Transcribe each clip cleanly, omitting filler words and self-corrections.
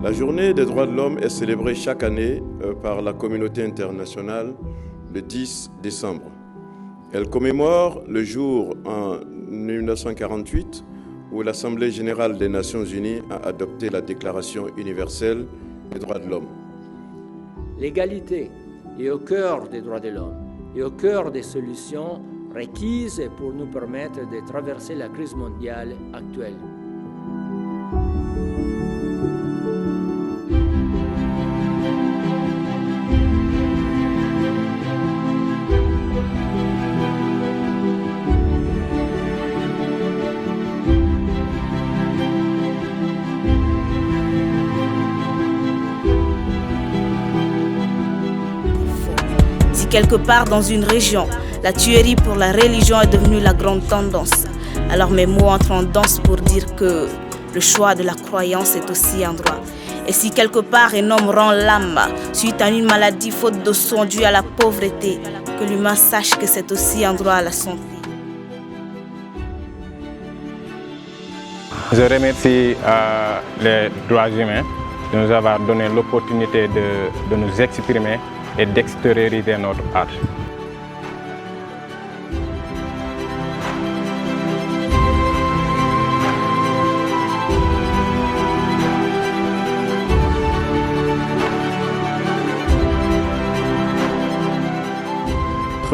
La journée des droits de l'homme est célébrée chaque année par la communauté internationale le 10 décembre. Elle commémore le jour en 1948 où l'Assemblée générale des Nations unies a adopté la Déclaration universelle des droits de l'homme. L'égalité est au cœur des droits de l'homme et au cœur des solutions requises pour nous permettre de traverser la crise mondiale actuelle. Si quelque part dans une région, la tuerie pour la religion est devenue la grande tendance, alors mes mots entrent en danse pour dire que le choix de la croyance est aussi un droit. Et si quelque part un homme rend l'âme suite à une maladie faute de soins due à la pauvreté, que l'humain sache que c'est aussi un droit à la santé. Je remercie les droits humains de nous avoir donné l'opportunité de nous exprimer et d'extérioriser notre art.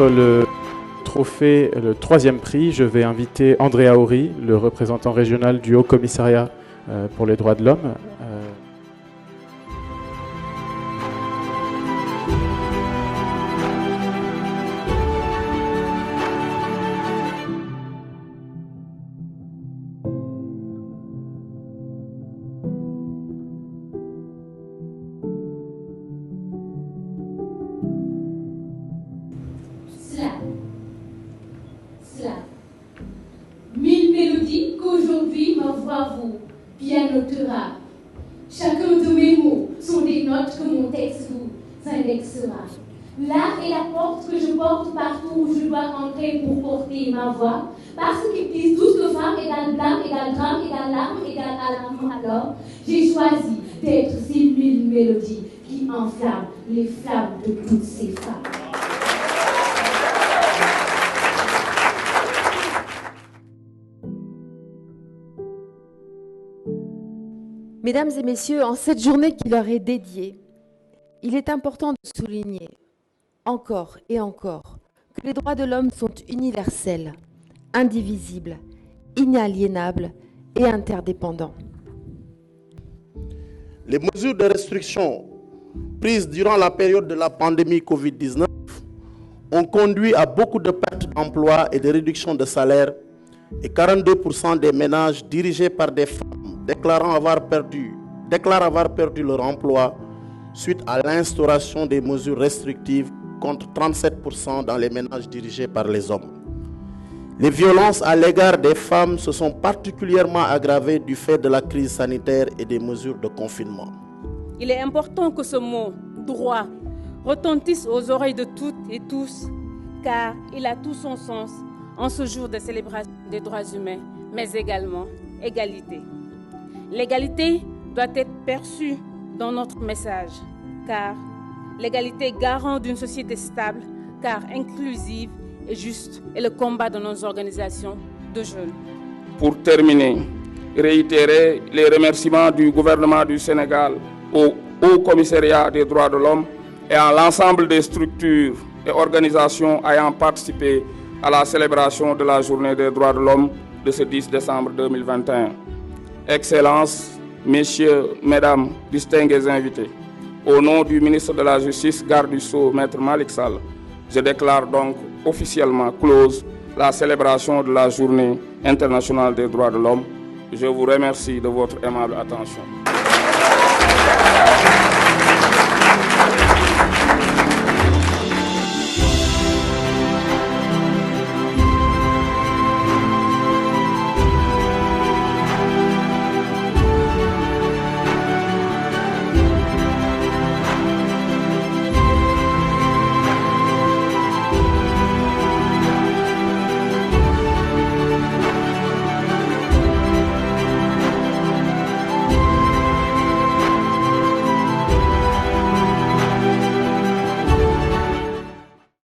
Le trophée, le 3e prix, je vais inviter André Aouri, le représentant régional du Haut Commissariat pour les droits de l'homme. Cela. 1000 mélodies qu'aujourd'hui ma voix vous pianotera. Chacun de mes mots sont des notes que mon texte vous indexera. L'art est la porte que je porte partout où je dois entrer pour porter ma voix. Parce qu'ils disent tous que femme égale blâme, égale drame, égale larme, égale alarme. Alors, j'ai choisi d'être ces 1000 mélodies qui enflamment les flammes de toutes ces femmes. Mesdames et messieurs, en cette journée qui leur est dédiée, il est important de souligner, encore et encore, que les droits de l'homme sont universels, indivisibles, inaliénables et interdépendants. Les mesures de restriction prises durant la période de la pandémie Covid-19 ont conduit à beaucoup de pertes d'emplois et de réductions de salaire, et 42% des ménages dirigés par des femmes déclarent avoir perdu leur emploi suite à l'instauration des mesures restrictives, contre 37% dans les ménages dirigés par les hommes. Les violences à l'égard des femmes se sont particulièrement aggravées du fait de la crise sanitaire et des mesures de confinement. Il est important que ce mot « droit » retentisse aux oreilles de toutes et tous, car il a tout son sens en ce jour de célébration des droits humains, mais également égalité. L'égalité doit être perçue dans notre message, car l'égalité est garant d'une société stable, car inclusive et juste, est le combat de nos organisations de jeunes. Pour terminer, réitérer les remerciements du gouvernement du Sénégal au Haut Commissariat des droits de l'homme et à l'ensemble des structures et organisations ayant participé à la célébration de la Journée des droits de l'homme de ce 10 décembre 2021. Excellences, Messieurs, Mesdames, distingués invités, au nom du ministre de la Justice, garde du Sceau, Maître Malick Sall, je déclare donc officiellement close la célébration de la Journée internationale des droits de l'homme. Je vous remercie de votre aimable attention.